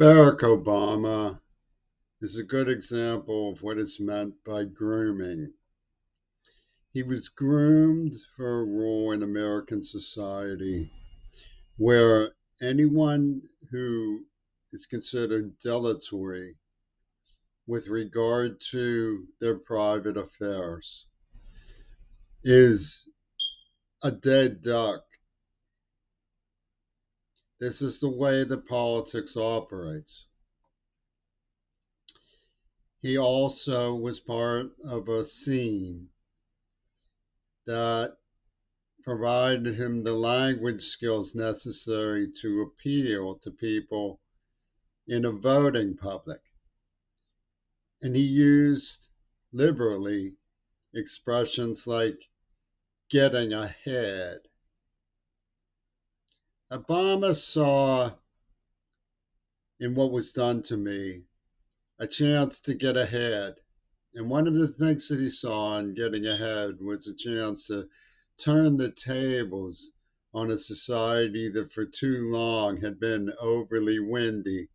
Barack Obama is a good example of what is meant by grooming. He was groomed for a role in American society where anyone who is considered dilatory with regard to their private affairs is a dead duck. This is the way that politics operates. He also was part of a scene that provided him the language skills necessary to appeal to people in a voting public. And he used liberally expressions like getting ahead. Obama saw in what was done to me a chance to get ahead. And one of the things that he saw in getting ahead was a chance to turn the tables on a society that for too long had been overly windy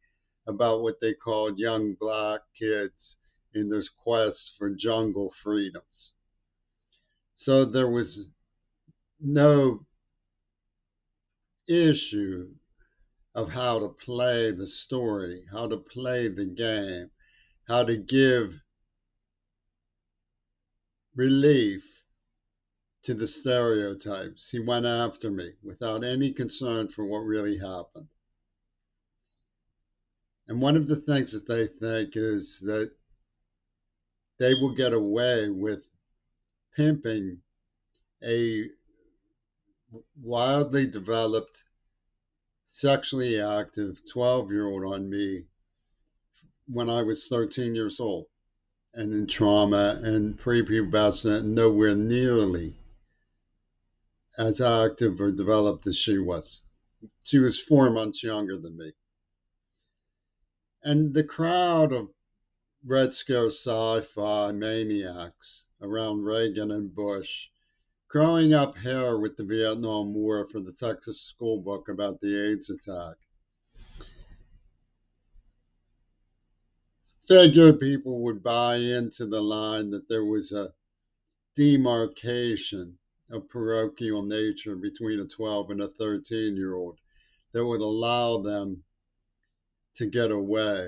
about what they called young black kids in their quest for jungle freedoms. So there was no issue of how to play the story, how to play the game, how to give relief to the stereotypes. He went after me without any concern for what really happened. And one of the things that they think is that they will get away with pimping a wildly developed, sexually active 12-year-old on me when I was 13 years old and in trauma and prepubescent and nowhere nearly as active or developed as she was. She was 4 months younger than me. And the crowd of Red Scare sci-fi maniacs around Reagan and Bush, growing up here with the Vietnam War for the Texas school book about the AIDS attack, figured people would buy into the line that there was a demarcation of parochial nature between a 12 and a 13-year-old that would allow them to get away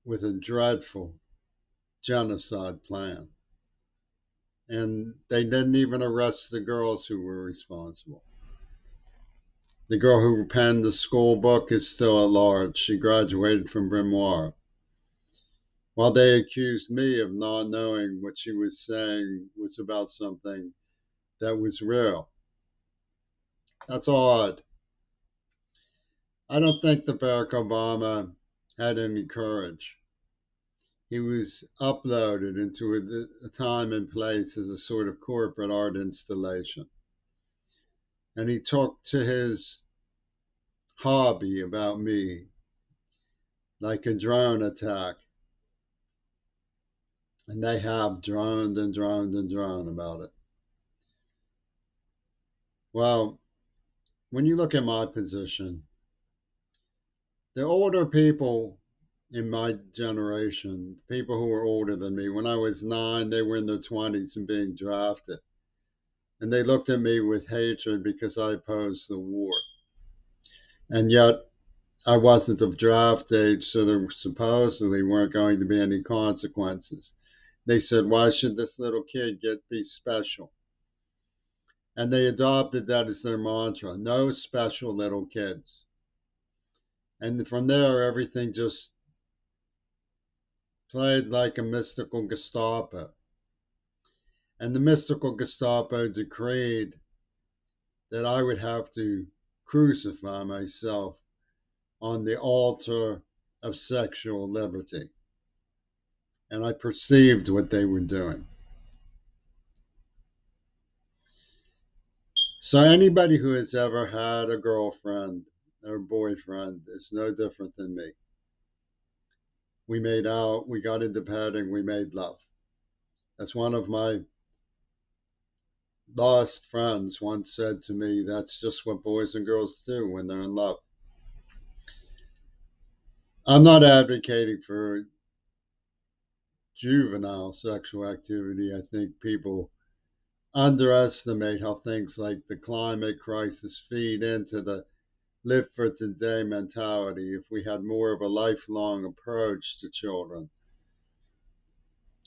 with a dreadful genocide plan. And they didn't even arrest the girls who were responsible. The girl who penned the school book is still at large. She graduated from Bryn Mawr. While they accused me of not knowing what she was saying was about something that was real. That's odd. I don't think that Barack Obama had any courage. He was uploaded into a time and place as a sort of corporate art installation. And he talked to his hobby about me like a drone attack. And they have droned and droned and droned about it. Well, when you look at my position, the older people in my generation, people who were older than me, when I was 9, they were in their 20s and being drafted. And they looked at me with hatred because I opposed the war. And yet, I wasn't of draft age, so there supposedly weren't going to be any consequences. They said, why should this little kid be special? And they adopted that as their mantra, no special little kids. And from there, everything just played like a mystical Gestapo. And the mystical Gestapo decreed that I would have to crucify myself on the altar of sexual liberty. And I perceived what they were doing. So anybody who has ever had a girlfriend or boyfriend is no different than me. We made out, we got into bed, and we made love. As one of my lost friends once said to me, that's just what boys and girls do when they're in love. I'm not advocating for juvenile sexual activity. I think people underestimate how things like the climate crisis feed into the live for today mentality. If we had more of a lifelong approach to children,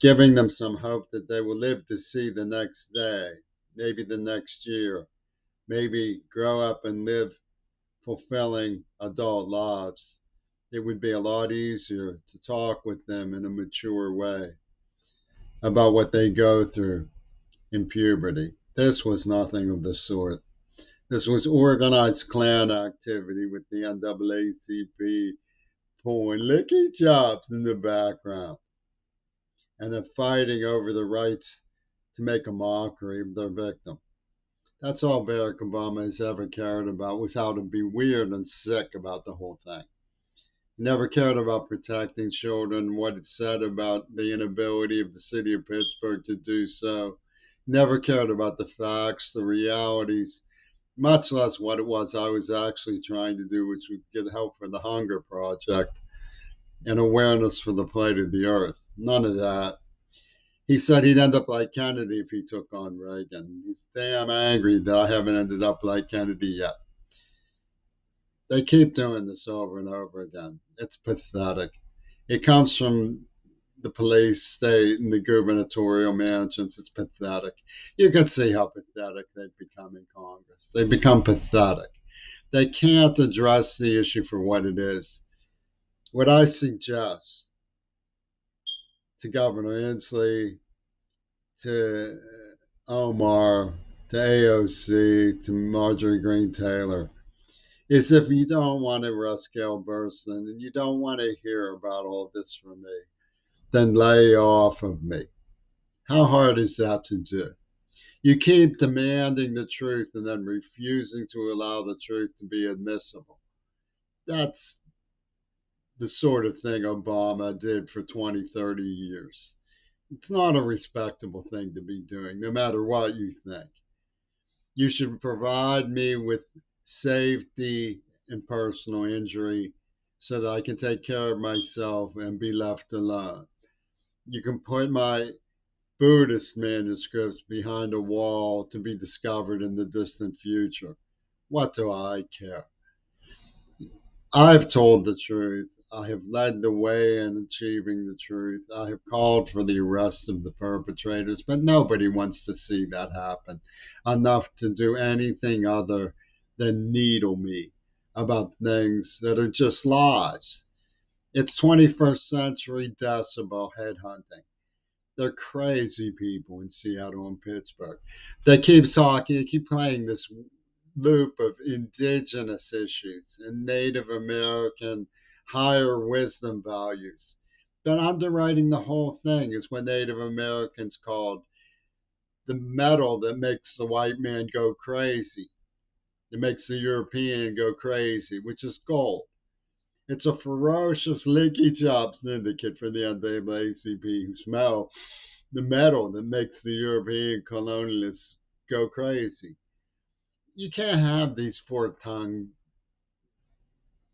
giving them some hope that they will live to see the next day, maybe the next year, maybe grow up and live fulfilling adult lives, it would be a lot easier to talk with them in a mature way about what they go through in puberty. This was nothing of the sort. This was organized Klan activity with the NAACP pulling licky chops in the background and then fighting over the rights to make a mockery of their victim. That's all Barack Obama has ever cared about, was how to be weird and sick about the whole thing. He never cared about protecting children, what it said about the inability of the city of Pittsburgh to do so. Never cared about the facts, the realities, much less what it was I was actually trying to do, which would get help for the Hunger Project and awareness for the plight of the earth. None of that. He said he'd end up like Kennedy if he took on Reagan. He's damn angry that I haven't ended up like Kennedy yet. They keep doing this over and over again. It's pathetic. It comes from the police state and the gubernatorial mansions. It's pathetic. You can see how pathetic they've become in Congress. They've become pathetic. They can't address the issue for what it is. What I suggest to Governor Inslee, to Omar, to AOC, to Marjorie Greene Taylor, is if you don't want to arrest Gail Burstyn and you don't want to hear about all this from me, then lay off of me. How hard is that to do? You keep demanding the truth and then refusing to allow the truth to be admissible. That's the sort of thing Obama did for 20, 30 years. It's not a respectable thing to be doing, no matter what you think. You should provide me with safety and personal injury so that I can take care of myself and be left alone. You can put my Buddhist manuscripts behind a wall to be discovered in the distant future. What do I care? I've told the truth. I have led the way in achieving the truth. I have called for the arrest of the perpetrators, but nobody wants to see that happen enough to do anything other than needle me about things that are just lies. It's 21st century decibel headhunting. They're crazy people in Seattle and Pittsburgh. They keep talking, they keep playing this loop of indigenous issues and Native American higher wisdom values. But underwriting the whole thing is what Native Americans called the metal that makes the white man go crazy. It makes the European go crazy, which is gold. It's a ferocious licky chop syndicate for the NAACP who smell the metal that makes the European colonialists go crazy. You can't have these fork-tongued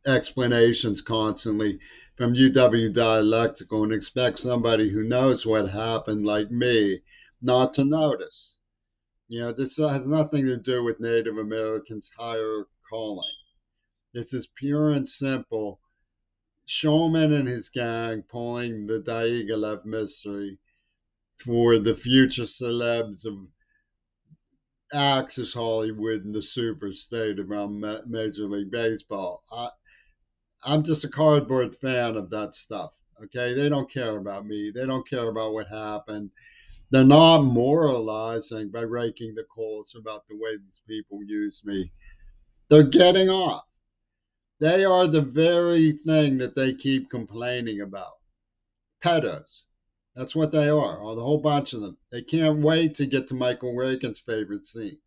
explanations constantly from UW Dialectical and expect somebody who knows what happened, like me, not to notice. This has nothing to do with Native Americans' higher calling. This is pure and simple. Shulman and his gang pulling the Diaghilev mystery for the future celebs of Access Hollywood and the super state around Major League Baseball. I'm just a cardboard fan of that stuff. Okay, they don't care about me. They don't care about what happened. They're not moralizing by raking the coals about the way these people use me. They're getting off. They are the very thing that they keep complaining about. Pedos. That's what they are, or the whole bunch of them. They can't wait to get to Michael Reagan's favorite scene.